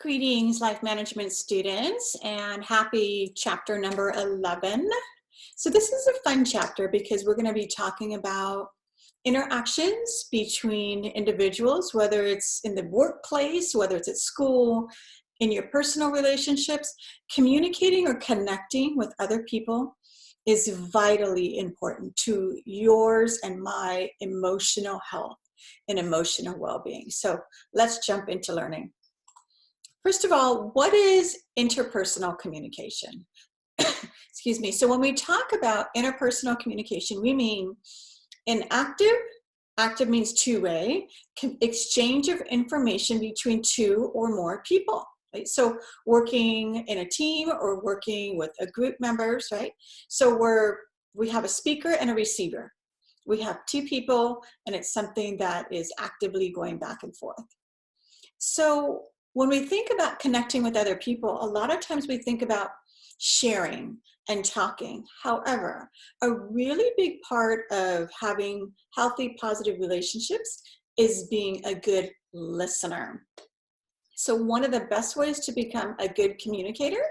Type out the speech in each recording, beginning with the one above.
Greetings, life management students, and happy chapter number 11. So this is a fun chapter because we're going to be talking about interactions between individuals, whether it's in the workplace, whether it's at school, in your personal relationships. Communicating or connecting with other people is vitally important to yours and my emotional health and emotional well-being. So let's jump into learning. First of all, what is interpersonal communication? Excuse me. So when we talk about interpersonal communication, we mean an active means two-way, exchange of information between two or more people. Right? So working in a team or working with a group members, right? So we have a speaker and a receiver. We have two people, and it's something that is actively going back and forth. So when we think about connecting with other people, a lot of times we think about sharing and talking. However, a really big part of having healthy, positive relationships is being a good listener. So one of the best ways to become a good communicator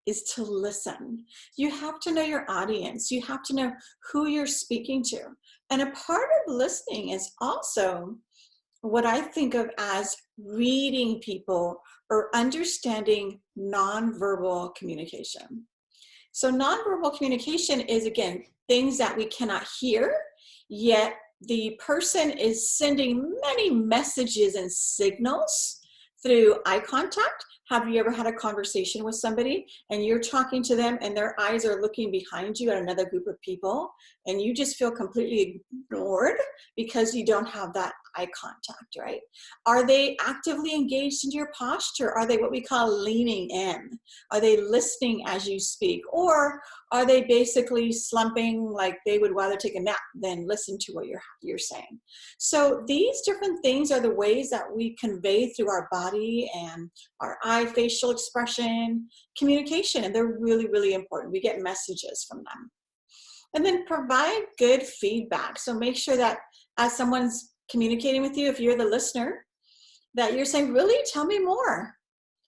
is to listen. You have to know your audience. You have to know who you're speaking to. And a part of listening is also what I think of as reading people or understanding nonverbal communication. So nonverbal communication is, again, things that we cannot hear, yet the person is sending many messages and signals through eye contact. Have you ever had a conversation with somebody and you're talking to them and their eyes are looking behind you at another group of people and you just feel completely ignored because you don't have that eye contact, right? Are they actively engaged in your posture? Are they what we call leaning in? Are they listening as you speak? Or are they basically slumping like they would rather take a nap than listen to what you're saying? So these different things are the ways that we convey through our body and our eye, facial expression, communication, and they're really, really important. We get messages from them. And then provide good feedback. So make sure that as someone's communicating with you, if you're the listener, that you're saying, really, tell me more.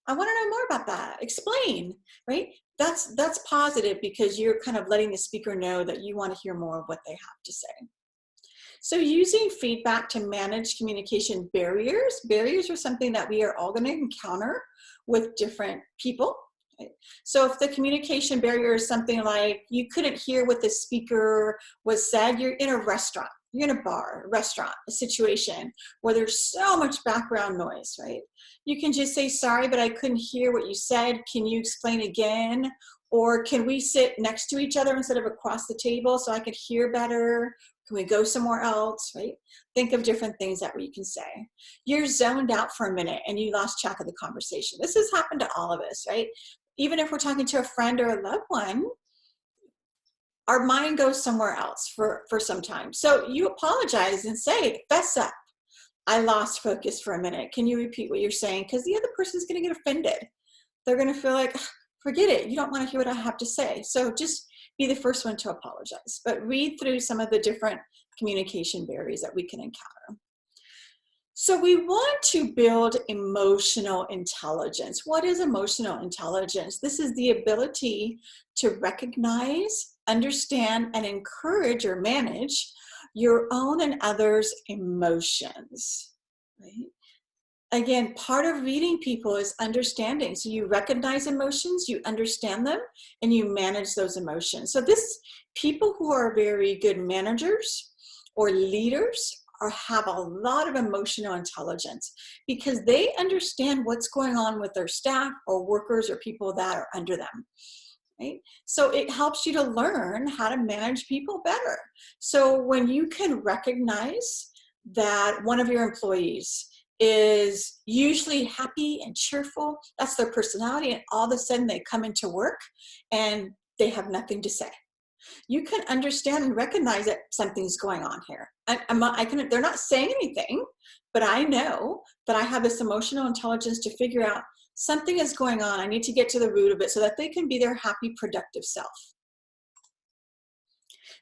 I want to know more about that. Explain, right? That's positive because you're kind of letting the speaker know that you want to hear more of what they have to say. So using feedback to manage communication barriers. Barriers are something that we are all going to encounter with different people. Right? So if the communication barrier is something like you couldn't hear what the speaker was said, you're in a restaurant, you're in a bar, a restaurant, a situation where there's so much background noise, right? You can just say, sorry, but I couldn't hear what you said. Can you explain again? Or can we sit next to each other instead of across the table so I could hear better? Can we go somewhere else, right? Think of different things that you can say. You're zoned out for a minute and you lost track of the conversation. This has happened to all of us, right? Even if we're talking to a friend or a loved one, our mind goes somewhere else for some time. So you apologize and say, fess up. I lost focus for a minute. Can you repeat what you're saying? Because the other person's going to get offended. They're going to feel like, forget it. You don't want to hear what I have to say. So just be the first one to apologize. But read through some of the different communication barriers that we can encounter. So we want to build emotional intelligence. What is emotional intelligence? This is the ability to recognize, understand, and encourage or manage your own and others' emotions, right? Again, part of reading people is understanding. So you recognize emotions, you understand them, and you manage those emotions. So people who are very good managers or leaders have a lot of emotional intelligence because they understand what's going on with their staff or workers or people that are under them. Right? So it helps you to learn how to manage people better. So when you can recognize that one of your employees is usually happy and cheerful, that's their personality, and all of a sudden they come into work and they have nothing to say. You can understand and recognize that something's going on here. They're not saying anything, but I know that I have this emotional intelligence to figure out something is going on. I need to get to the root of it so that they can be their happy, productive self.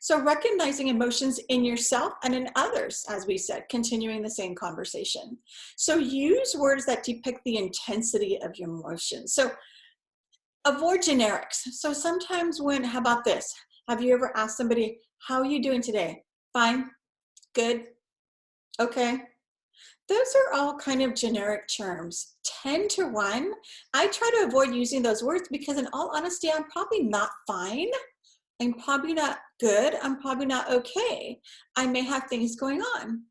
So recognizing emotions in yourself and in others, as we said, continuing the same conversation. So use words that depict the intensity of your emotions. So avoid generics. So sometimes how about this? Have you ever asked somebody, how are you doing today? Fine, good, okay. Those are all kind of generic terms. 10 to 1, I try to avoid using those words because in all honesty, I'm probably not fine. I'm probably not good. I'm probably not okay. I may have things going on,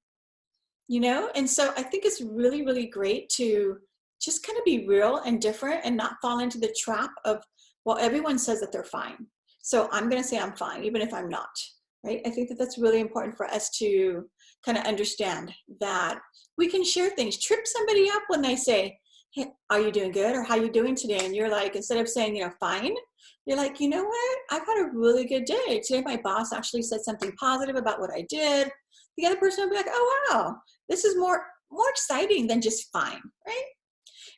And so I think it's really, really great to just kind of be real and different and not fall into the trap of, well, everyone says that they're fine. So I'm going to say I'm fine, even if I'm not, right? I think that that's really important for us to kind of understand that we can share things. Trip somebody up when they say, hey, are you doing good? Or how you doing today? And you're like, instead of saying, fine, you're like, you know what? I've had a really good day. Today, my boss actually said something positive about what I did. The other person will be like, oh, wow, this is more exciting than just fine, right?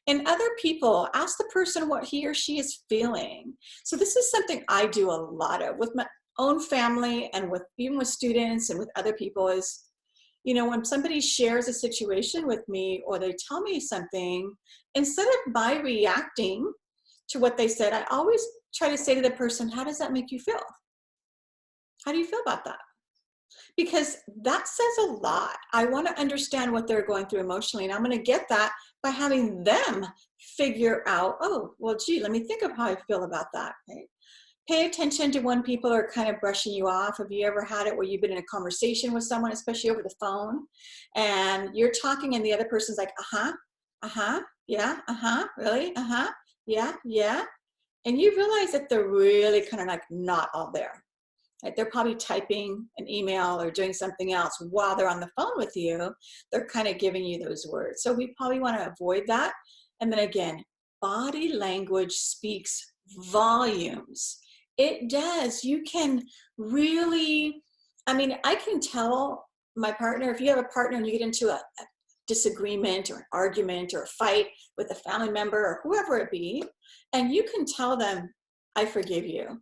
And other people, ask the person what he or she is feeling. So this is something I do a lot of with my own family and even with students and with other people is, when somebody shares a situation with me or they tell me something, instead of my reacting to what they said, I always try to say to the person, how does that make you feel? How do you feel about that? Because that says a lot. I want to understand what they're going through emotionally, and I'm going to get that by having them figure out, oh, well, gee, let me think of how I feel about that. Right? Pay attention to when people are kind of brushing you off. Have you ever had it where you've been in a conversation with someone, especially over the phone, and you're talking and the other person's like, yeah, really, yeah. And you realize that they're really kind of like not all there. Right? They're probably typing an email or doing something else while they're on the phone with you. They're kind of giving you those words. So we probably want to avoid that. And then again, body language speaks volumes. It does. You can really, I can tell my partner, if you have a partner and you get into a disagreement or an argument or a fight with a family member or whoever it be, and you can tell them, I forgive you.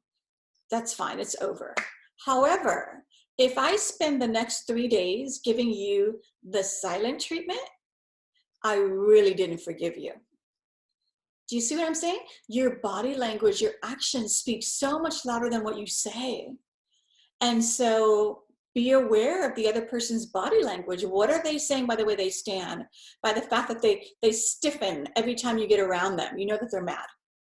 That's fine, it's over. However, if I spend the next 3 days giving you the silent treatment, I really didn't forgive you. Do you see what I'm saying? Your body language, your actions speak so much louder than what you say. And so be aware of the other person's body language. What are they saying by the way they stand? By the fact that they stiffen every time you get around them. You know that they're mad,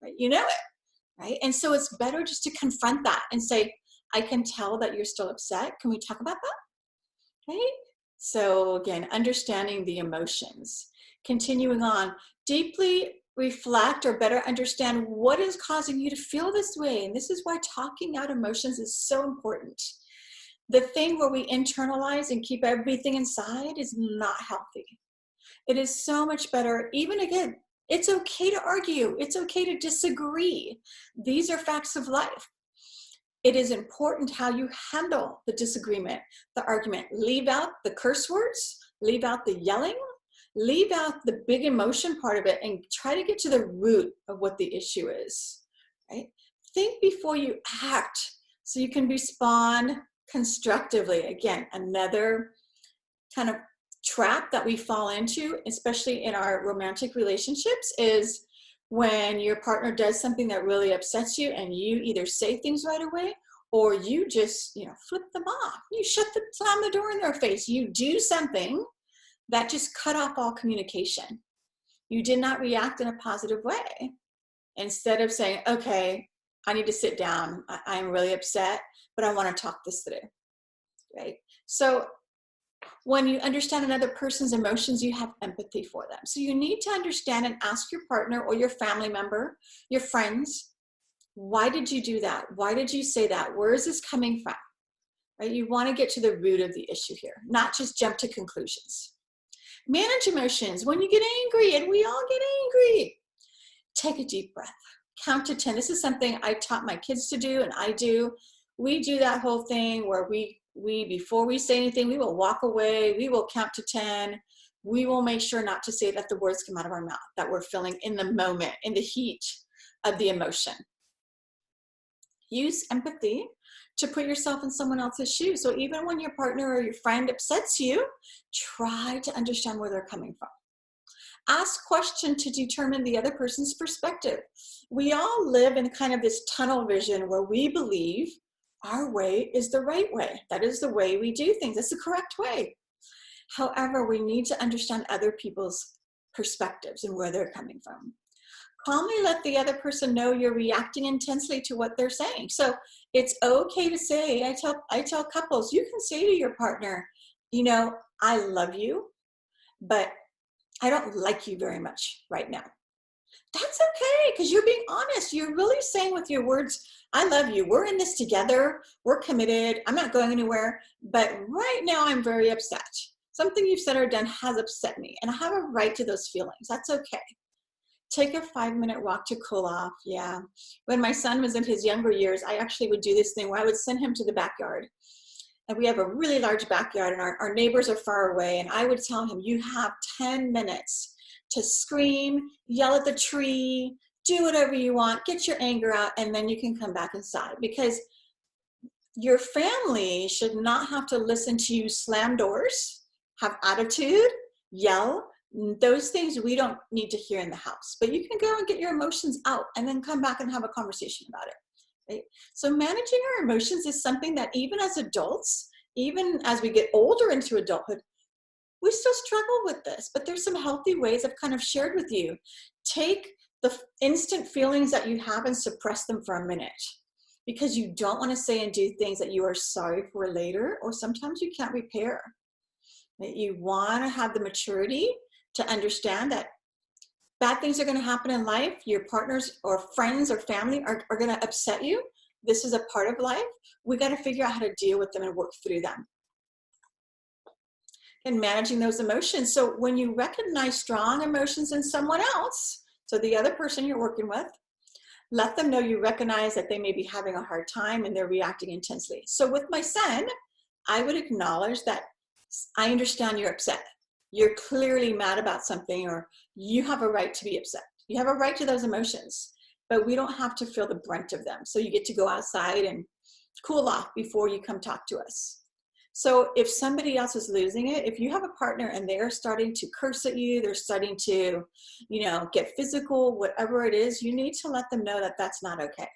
right? You know it, right? And so it's better just to confront that and say, I can tell that you're still upset. Can we talk about that? Right? So again, understanding the emotions. Continuing on, deeply reflect or better understand what is causing you to feel this way. And this is why talking out emotions is so important. The thing where we internalize and keep everything inside is not healthy. It is so much better, even again, it's okay to argue. It's okay to disagree. These are facts of life. It is important how you handle the disagreement, the argument. Leave out the curse words, leave out the yelling, leave out the big emotion part of it and try to get to the root of what the issue is, right? Think before you act so you can respond constructively. Again, another kind of trap that we fall into, especially in our romantic relationships, is when your partner does something that really upsets you and you either say things right away or you just, flip them off. You slam the door in their face. You do something that just cut off all communication. You did not react in a positive way. Instead of saying, okay, I need to sit down. I'm really upset, but I want to talk this through, right? So when you understand another person's emotions, you have empathy for them. So you need to understand and ask your partner or your family member, your friends, why did you do that? Why did you say that? Where is this coming from? Right? You want to get to the root of the issue here, not just jump to conclusions. Manage emotions. When you get angry, and we all get angry, take a deep breath. Count to 10. This is something I taught my kids to do, and I do. We do that whole thing where we before we say anything, we will walk away. We will count to 10. We will make sure not to say that the words come out of our mouth that we're feeling in the moment, in the heat of the emotion. Use empathy to put yourself in someone else's shoes. So even when your partner or your friend upsets you, try to understand where they're coming from. Ask questions to determine the other person's perspective. We all live in kind of this tunnel vision where we believe our way is the right way. That is the way we do things. That's the correct way. However, we need to understand other people's perspectives and where they're coming from. Calmly let the other person know you're reacting intensely to what they're saying. So it's okay to say, I tell couples, you can say to your partner, you know, I love you, but I don't like you very much right now. That's okay, because you're being honest. You're really saying with your words, I love you. We're in this together. We're committed. I'm not going anywhere. But right now I'm very upset. Something you've said or done has upset me, and I have a right to those feelings. That's okay. Take a 5-minute walk to cool off. Yeah. When my son was in his younger years, I actually would do this thing where I would send him to the backyard. And we have a really large backyard, and our neighbors are far away. And I would tell him, you have 10 minutes to scream, yell at the tree, do whatever you want, get your anger out, and then you can come back inside. Because your family should not have to listen to you slam doors, have attitude, yell. Those things we don't need to hear in the house. But you can go and get your emotions out and then come back and have a conversation about it. Right? So managing our emotions is something that even as adults, even as we get older into adulthood, we still struggle with this. But there's some healthy ways I've kind of shared with you. Take the instant feelings that you have and suppress them for a minute, because you don't want to say and do things that you are sorry for later, or sometimes you can't repair. Right? You want to have the maturity to understand that bad things are going to happen in life. Your partners or friends or family are going to upset you. This is a part of life. We got to figure out how to deal with them and work through them. And managing those emotions. So when you recognize strong emotions in someone else, so the other person you're working with, let them know you recognize that they may be having a hard time and they're reacting intensely. So with my son, I would acknowledge that I understand you're upset. You're clearly mad about something, or you have a right to be upset. You have a right to those emotions, but we don't have to feel the brunt of them. So you get to go outside and cool off before you come talk to us. So if somebody else is losing it, if you have a partner and they're starting to curse at you, they're starting to, get physical, whatever it is, you need to let them know that that's not okay,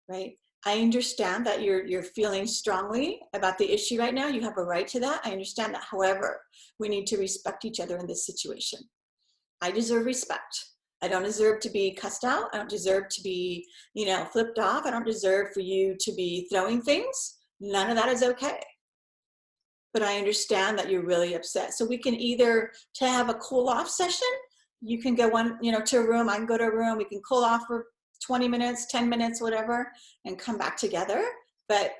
right? I understand that you're feeling strongly about the issue right now. You have a right to that. I understand that. However, we need to respect each other in this situation. I deserve respect. I don't deserve to be cussed out. I don't deserve to be, flipped off. I don't deserve for you to be throwing things. None of that is okay. But I understand that you're really upset. So we can either to have a cool off session. You can go to a room. I can go to a room. We can cool off for 20 minutes, 10 minutes, whatever, and come back together. But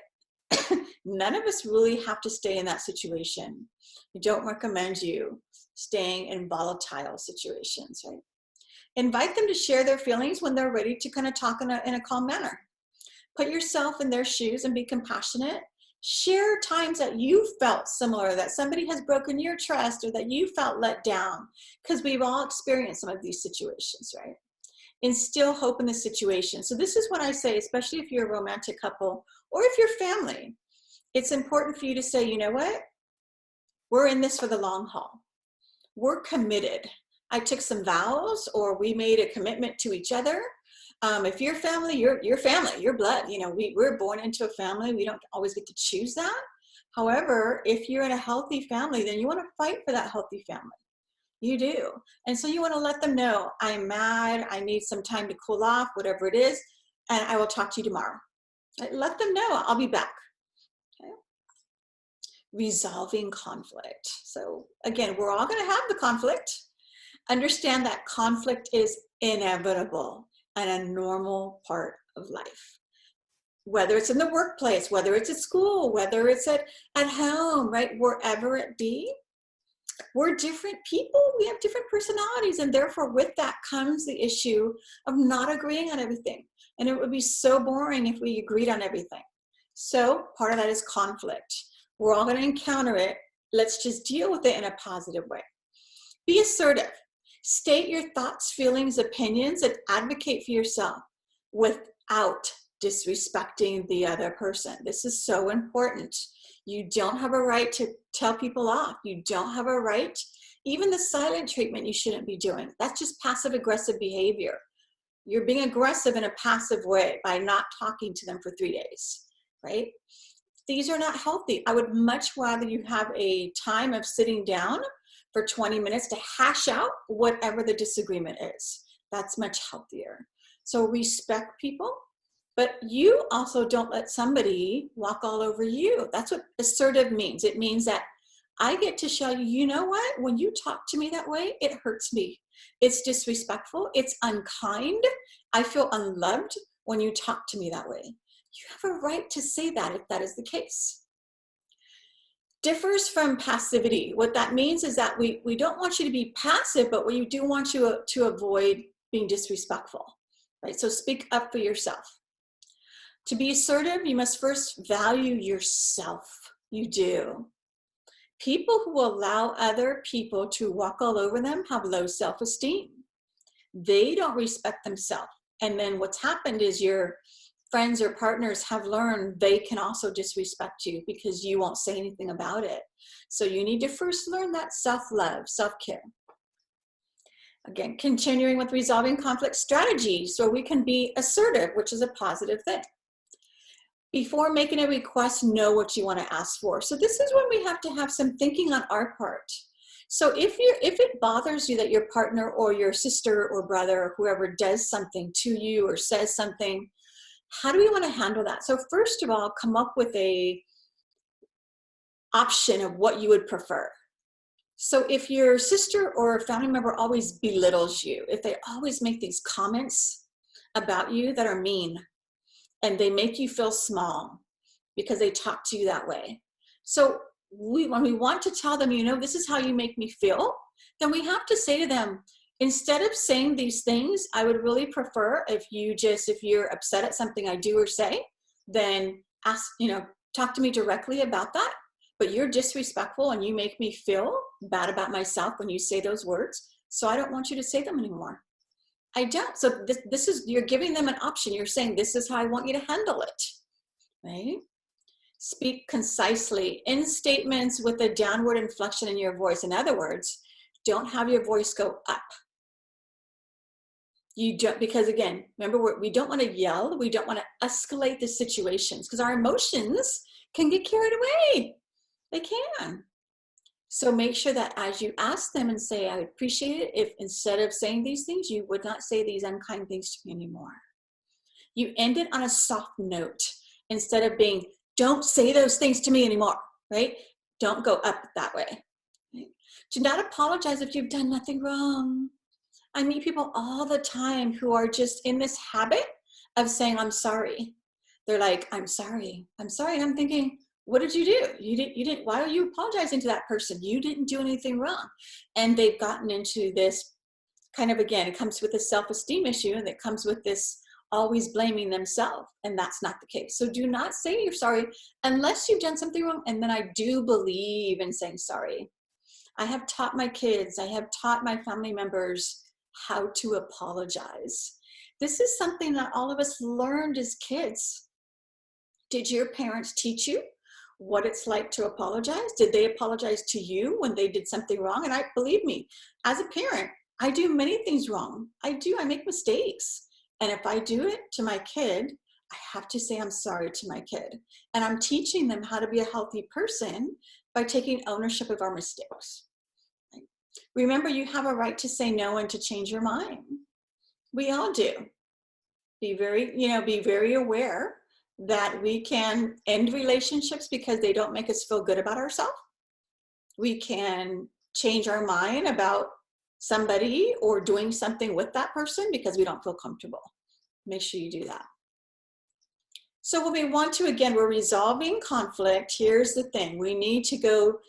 none of us really have to stay in that situation. I don't recommend you staying in volatile situations, right? Invite them to share their feelings when they're ready to kind of talk in a calm manner. Put yourself in their shoes and be compassionate. Share times that you felt similar, that somebody has broken your trust, or that you felt let down, because we've all experienced some of these situations, right? Instill hope in the situation. So this is what I say, especially if you're a romantic couple or if you're family. It's important for you to say, you know what? We're in this for the long haul. We're committed. I took some vows, or we made a commitment to each other. If you're family, you're family, you're blood. We're born into a family. We don't always get to choose that. However, if you're in a healthy family, then you want to fight for that healthy family. You do. And so you want to let them know, I'm mad, I need some time to cool off, whatever it is, and I will talk to you tomorrow. Let them know, I'll be back. Okay. Resolving conflict. So again, we're all going to have the conflict. Understand that conflict is inevitable and a normal part of life. Whether it's in the workplace, whether it's at school, whether it's at home, right? Wherever it be. We're different people. We have different personalities. And therefore, with that comes the issue of not agreeing on everything. And it would be so boring if we agreed on everything. So part of that is conflict. We're all going to encounter it. Let's just deal with it in a positive way. Be assertive. State your thoughts, feelings, opinions, and advocate for yourself without disrespecting the other person. This is so important. You don't have a right to tell people off. You don't have a right, even the silent treatment you shouldn't be doing. That's just passive aggressive behavior. You're being aggressive in a passive way by not talking to them for 3 days, right? These are not healthy. I would much rather you have a time of sitting down for 20 minutes to hash out whatever the disagreement is. That's much healthier. So respect people, but you also don't let somebody walk all over you. That's what assertive means. It means that I get to show you, you know what? When you talk to me that way, it hurts me. It's disrespectful. It's unkind. I feel unloved when you talk to me that way. You have a right to say that if that is the case. Differs from passivity. What that means is that we don't want you to be passive, but we do want you to avoid being disrespectful, right? So speak up for yourself. To be assertive, you must first value yourself. You do. People who allow other people to walk all over them have low self-esteem. They don't respect themselves. And then what's happened is your friends or partners have learned they can also disrespect you because you won't say anything about it. So you need to first learn that self-love, self-care. Again, continuing with resolving conflict strategies so we can be assertive, which is a positive thing. Before making a request, know what you want to ask for. So this is when we have to have some thinking on our part. So if it bothers you that your partner or your sister or brother or whoever does something to you or says something, how do we want to handle that? So first of all, come up with a option of what you would prefer. So if your sister or family member always belittles you, if they always make these comments about you that are mean, and they make you feel small because they talk to you that way. So when we want to tell them, you know, this is how you make me feel, then we have to say to them, instead of saying these things, I would really prefer if you're upset at something I do or say, then talk to me directly about that. But you're disrespectful and you make me feel bad about myself when you say those words. So I don't want you to say them anymore. I don't. So this is, you're giving them an option. You're saying, this is how I want you to handle it, right? Speak concisely in statements with a downward inflection in your voice. In other words, don't have your voice go up. You don't, because again, remember, we don't want to yell. We don't want to escalate the situations because our emotions can get carried away. They can. So make sure that as you ask them and say, I appreciate it if instead of saying these things, you would not say these unkind things to me anymore. You end it on a soft note instead of being, don't say those things to me anymore, right? Don't go up that way. Right? Do not apologize if you've done nothing wrong. I meet people all the time who are just in this habit of saying, I'm sorry. They're like, I'm sorry. And I'm thinking, what did you do? You didn't, why are you apologizing to that person? You didn't do anything wrong. And they've gotten into this kind of, again, it comes with a self-esteem issue and it comes with this always blaming themselves. And that's not the case. So do not say you're sorry unless you've done something wrong. And then I do believe in saying sorry. I have taught my kids, I have taught my family members how to apologize. This is something that all of us learned as kids. Did your parents teach you what it's like to apologize? Did they apologize to you when they did something wrong? And believe me, as a parent, I do many things wrong. I make mistakes. And if I do it to my kid, I have to say I'm sorry to my kid. And I'm teaching them how to be a healthy person by taking ownership of our mistakes. Remember, you have a right to say no and to change your mind. We all do. Be very aware that we can end relationships because they don't make us feel good about ourselves. We can change our mind about somebody or doing something with that person because we don't feel comfortable. Make sure you do that. So when we want to, again, we're resolving conflict. Here's the thing. We need to go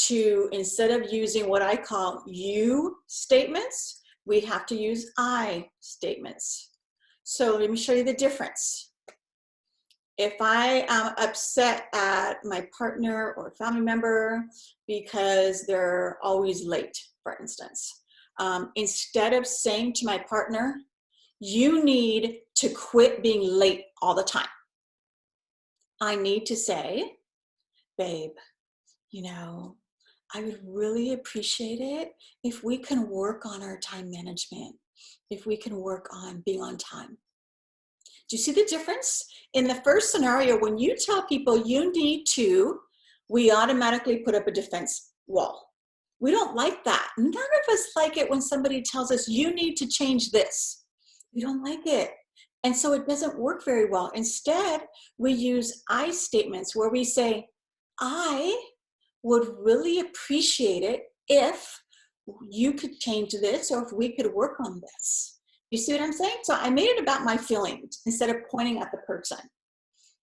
to, instead of using what I call you statements, we have to use I statements. So let me show you the difference. If I am upset at my partner or family member because they're always late, for instance, instead of saying to my partner, you need to quit being late all the time. I need to say, babe, you know, I would really appreciate it if we can work on our time management, if we can work on being on time. Do you see the difference? In the first scenario, when you tell people you need to, we automatically put up a defense wall. We don't like that. None of us like it when somebody tells us you need to change this. We don't like it. And so it doesn't work very well. Instead, we use I statements where we say, I would really appreciate it if you could change this or if we could work on this. You see what I'm saying? So I made it about my feelings instead of pointing at the person.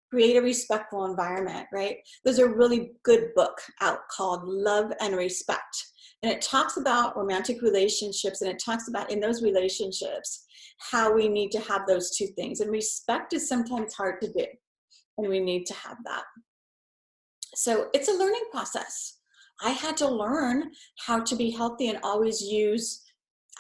Create a respectful environment, right? There's a really good book out called Love and Respect. And it talks about romantic relationships, and it talks about in those relationships, how we need to have those two things. And respect is sometimes hard to do, and we need to have that. So it's a learning process. I had to learn how to be healthy and always use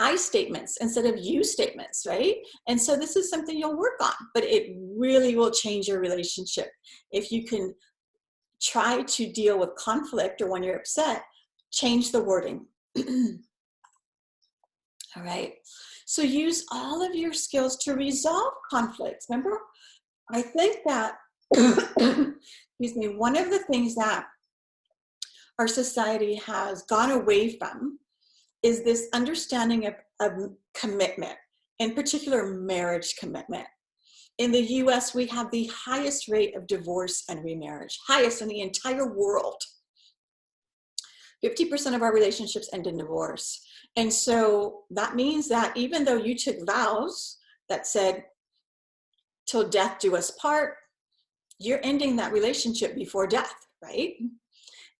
I statements instead of you statements, right? And so this is something you'll work on, but it really will change your relationship. If you can try to deal with conflict or when you're upset, change the wording. All right. So use all of your skills to resolve conflicts. Remember, I think that, excuse me, one of the things that our society has gone away from is this understanding of commitment, in particular marriage commitment. In the US, we have the highest rate of divorce and remarriage, highest in the entire world. 50% of our relationships end in divorce. And so that means that even though you took vows that said, till death do us part, you're ending that relationship before death, right?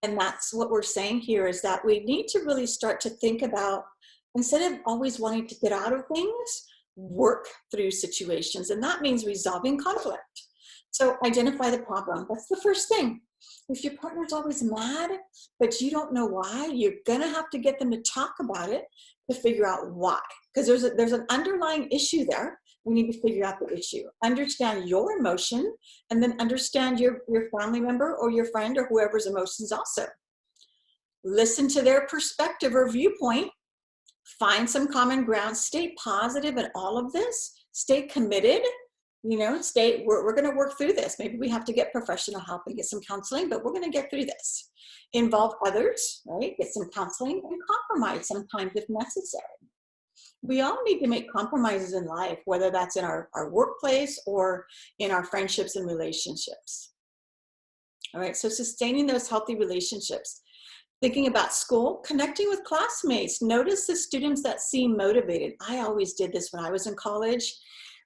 And that's what we're saying here, is that we need to really start to think about, instead of always wanting to get out of things, work through situations. And that means resolving conflict. So identify the problem. That's the first thing. If your partner's always mad, but you don't know why, you're going to have to get them to talk about it to figure out why. Because there's an underlying issue there. We need to figure out the issue. Understand your emotion, and then understand your family member or your friend or whoever's emotions also. Listen to their perspective or viewpoint. Find some common ground. Stay positive in all of this. Stay committed. You know, we're going to work through this. Maybe we have to get professional help and get some counseling, but we're going to get through this. Involve others, right? Get some counseling and compromise sometimes if necessary. We all need to make compromises in life, whether that's in our workplace or in our friendships and relationships. All right, so sustaining those healthy relationships. Thinking about school, connecting with classmates. Notice the students that seem motivated. I always did this when I was in college.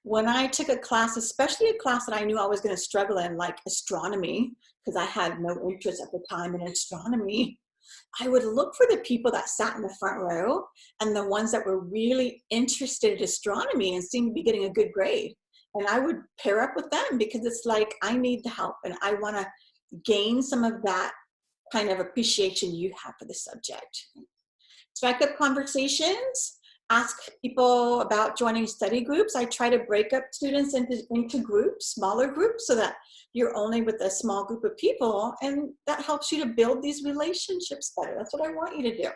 When I took a class, especially a class that I knew I was going to struggle in, like astronomy, because I had no interest at the time in astronomy, I would look for the people that sat in the front row and the ones that were really interested in astronomy and seemed to be getting a good grade. And I would pair up with them because it's like, I need the help and I want to gain some of that kind of appreciation you have for the subject. Strike up conversations. Ask people about joining study groups. I try to break up students into groups, smaller groups, so that you're only with a small group of people, and that helps you to build these relationships better. That's what I want you to do.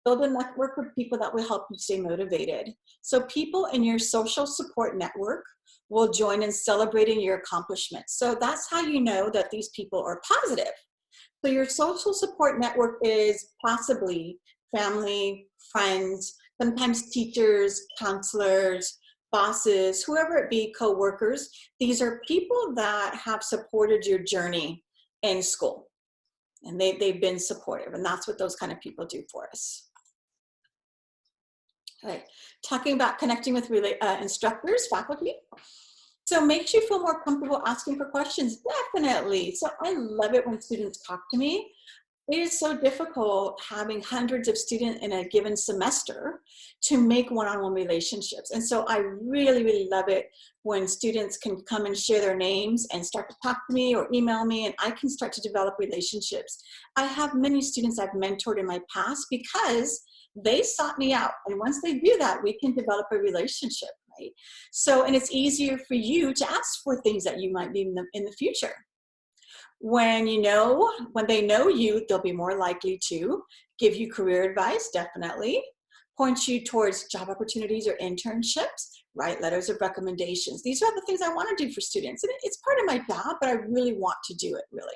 Build a network with people that will help you stay motivated. So people in your social support network will join in celebrating your accomplishments. So that's how you know that these people are positive. So your social support network is possibly family, friends, sometimes teachers, counselors, bosses, whoever it be, co-workers. These are people that have supported your journey in school. And they've been supportive. And that's what those kind of people do for us. All right, talking about connecting with instructors, faculty. So makes you feel more comfortable asking for questions, definitely. So I love it when students talk to me. It is so difficult having hundreds of students in a given semester to make one-on-one relationships. And so I really, really love it when students can come and share their names and start to talk to me or email me, and I can start to develop relationships. I have many students I've mentored in my past because they sought me out. And once they do that, we can develop a relationship, right? So, and it's easier for you to ask for things that you might need in the future. When they know you, they'll be more likely to give you career advice, definitely, point you towards job opportunities or internships, write letters of recommendations. These are the things I want to do for students. And it's part of my job, but I really want to do it, really.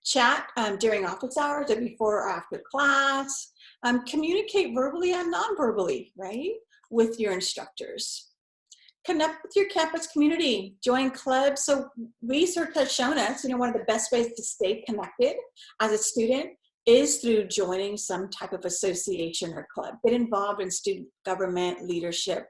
Chat during office hours or before or after class. Communicate verbally and non-verbally, right, with your instructors. Connect with your campus community, join clubs. So research has shown us, one of the best ways to stay connected as a student is through joining some type of association or club. Get involved in student government, leadership.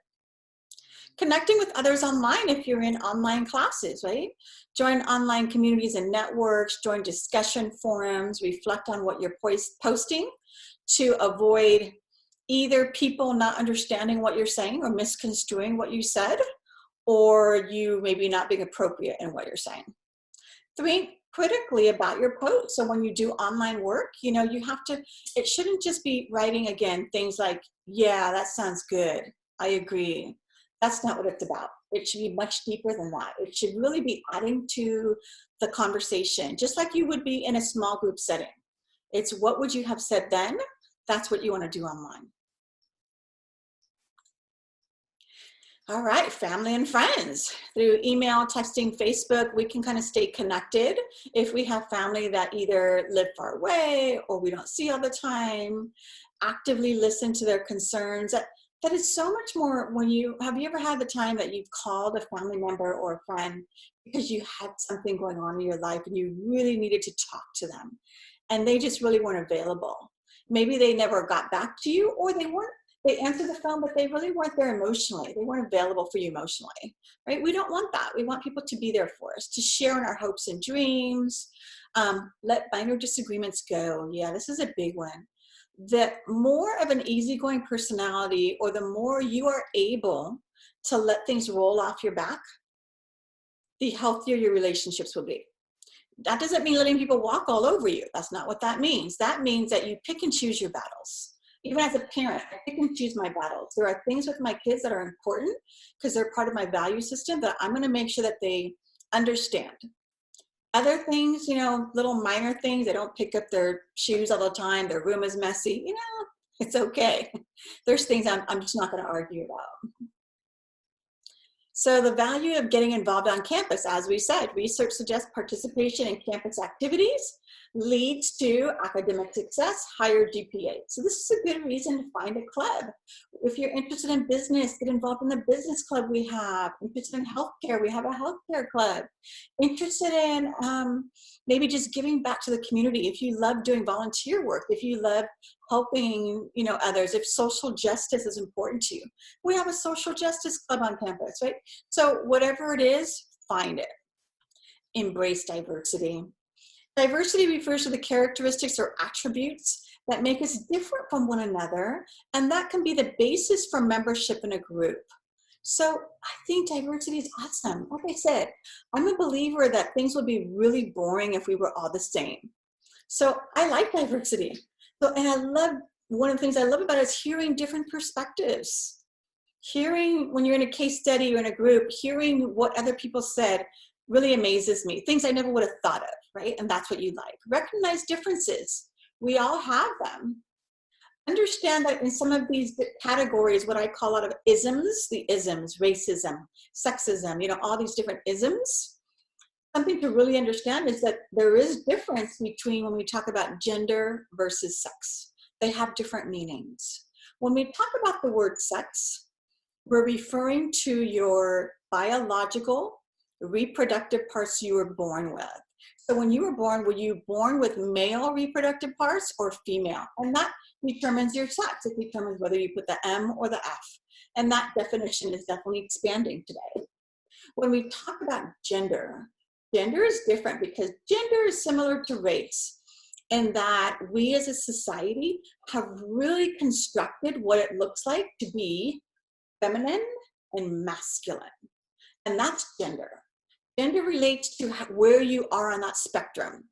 Connecting with others online if you're in online classes, right? Join online communities and networks, join discussion forums, reflect on what you're posting to avoid either people not understanding what you're saying or misconstruing what you said, or you maybe not being appropriate in what you're saying. Think critically about your posts. So when you do online work, it shouldn't just be writing, again, things like, yeah, that sounds good, I agree. That's not what it's about. It should be much deeper than that. It should really be adding to the conversation, just like you would be in a small group setting. It's what would you have said then? That's what you want to do online. All right, family and friends. Through email, texting, Facebook, we can kind of stay connected. If we have family that either live far away or we don't see all the time, actively listen to their concerns. That is so much more have you ever had the time that you've called a family member or a friend because you had something going on in your life and you really needed to talk to them and they just really weren't available? Maybe they never got back to you, or they answered the phone, but they really weren't there emotionally. They weren't available for you emotionally, right? We don't want that. We want people to be there for us, to share in our hopes and dreams. Let minor disagreements go. Yeah, this is a big one. The more of an easygoing personality, or the more you are able to let things roll off your back, the healthier your relationships will be. That doesn't mean letting people walk all over you. That's not what that means. That means that you pick and choose your battles. Even as a parent, I pick and choose my battles. There are things with my kids that are important because they're part of my value system that I'm going to make sure that they understand. Other things, little minor things, they don't pick up their shoes all the time, their room is messy, it's okay. There's things I'm just not going to argue about. So the value of getting involved on campus, as we said, research suggests participation in campus activities leads to academic success, higher GPA. So this is a good reason to find a club. If you're interested in business, get involved in the business club we have. Interested in healthcare, we have a healthcare club. Interested in maybe just giving back to the community. If you love doing volunteer work, if you love helping others, if social justice is important to you, we have a social justice club on campus, right? So whatever it is, find it. Embrace diversity. Diversity refers to the characteristics or attributes that make us different from one another, and that can be the basis for membership in a group. So I think diversity is awesome. Like I said, I'm a believer that things would be really boring if we were all the same. So I like diversity. One of the things I love about it is hearing different perspectives. Hearing, when you're in a case study or in a group, hearing what other people said really amazes me. Things I never would have thought of, right? And that's what you like. Recognize differences. We all have them. Understand that in some of these categories, what I call out of isms, the isms, racism, sexism, all these different isms, something to really understand is that there is difference between when we talk about gender versus sex. They have different meanings. When we talk about the word sex, we're referring to your biological, reproductive parts you were born with. So when you were you born with male reproductive parts or female? And that determines your sex. It determines whether you put the M or the F. And that definition is definitely expanding today. When we talk about gender, gender is different because gender is similar to race in that we as a society have really constructed what it looks like to be feminine and masculine. And that's gender. Gender relates to where you are on that spectrum.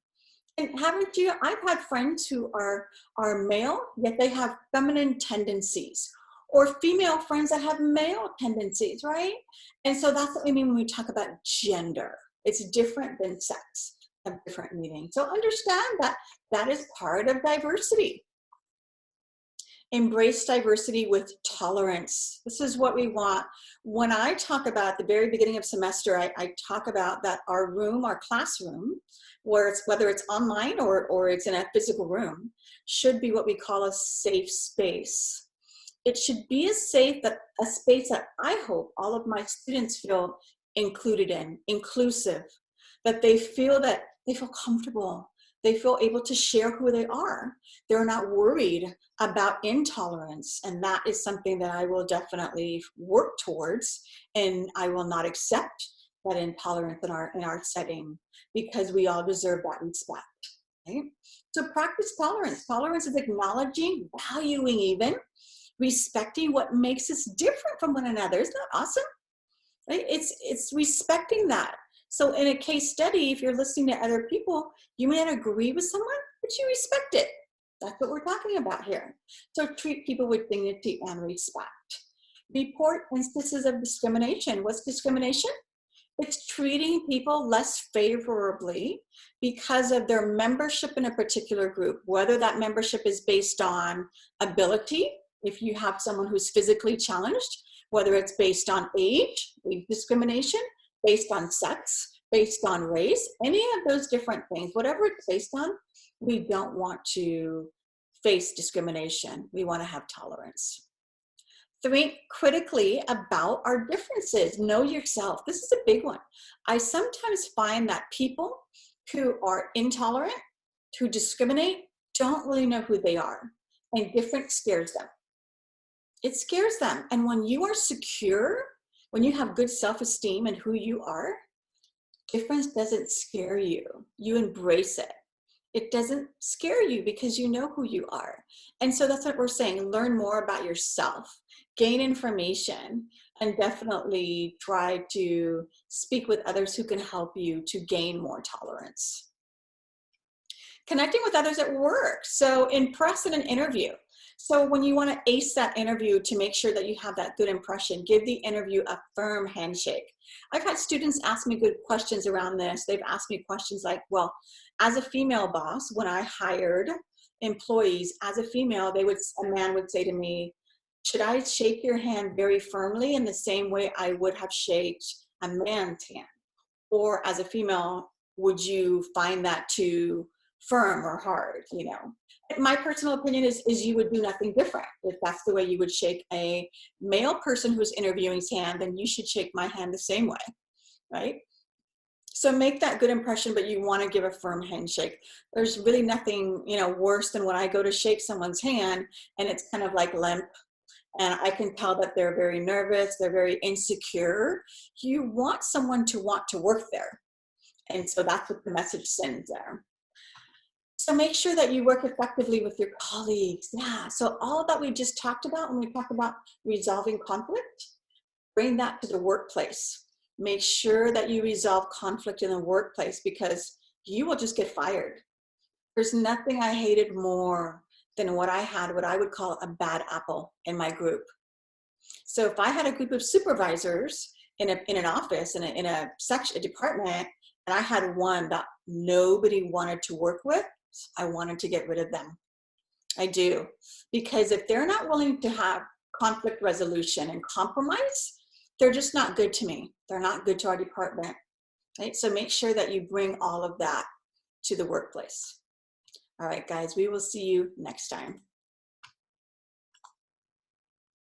And I've had friends who are male, yet they have feminine tendencies. or female friends that have male tendencies, right? And so that's what we mean when we talk about gender. It's different than sex, a different meaning. So understand that that is part of diversity. Embrace diversity with tolerance. This is what we want. When I talk about at the very beginning of semester, I talk about that our room, our classroom, whether it's online or it's in a physical room, should be what we call a safe space. It should be a space that I hope all of my students feel included in, inclusive, that they feel comfortable. They feel able to share who they are. They're not worried about intolerance. And that is something that I will definitely work towards. And I will not accept that intolerance in our setting, because we all deserve that respect. Right? So practice tolerance. Tolerance is acknowledging, valuing even, respecting what makes us different from one another. Isn't that awesome? Right? It's respecting that. So in a case study, if you're listening to other people, you may not agree with someone, but you respect it. That's what we're talking about here. So treat people with dignity and respect. Report instances of discrimination. What's discrimination? It's treating people less favorably because of their membership in a particular group, whether that membership is based on ability, if you have someone who's physically challenged, whether it's based on age discrimination, based on sex, based on race, any of those different things, whatever it's based on, we don't want to face discrimination. We want to have tolerance. Think critically about our differences. Know yourself. This is a big one. I sometimes find that people who are intolerant, who discriminate, don't really know who they are, and different scares them. It scares them. And when you are secure, when you have good self-esteem and who you are, difference doesn't scare you. You embrace it. It doesn't scare you because you know who you are. And so that's what we're saying. Learn more about yourself, gain information, and definitely try to speak with others who can help you to gain more tolerance. Connecting with others at work. So impress in an interview. So when you want to ace that interview to make sure that you have that good impression, give the interview a firm handshake. I've had students ask me good questions around this. They've asked me questions like, well, as a female boss, when I hired employees as a female, a man would say to me, should I shake your hand very firmly in the same way I would have shaked a man's hand? Or as a female, would you find that too firm or hard, you know? My personal opinion is you would do nothing different. If that's the way you would shake a male person who's interviewing's hand, then you should shake my hand the same way, right? So make that good impression, but you want to give a firm handshake. There's really nothing, you know, worse than when I go to shake someone's hand and it's kind of like limp, and I can tell that they're very nervous, they're very insecure. You want someone to want to work there. And so that's what the message sends there. So make sure that you work effectively with your colleagues. Yeah, so all that we just talked about when we talk about resolving conflict, bring that to the workplace. Make sure that you resolve conflict in the workplace, because you will just get fired. There's nothing I hated more than what I would call a bad apple in my group. So if I had a group of supervisors in an office, in a section, a department, and I had one that nobody wanted to work with, I wanted to get rid of them. I do. Because if they're not willing to have conflict resolution and compromise, they're just not good to me. They're not good to our department. Right? So make sure that you bring all of that to the workplace. All right, guys, we will see you next time.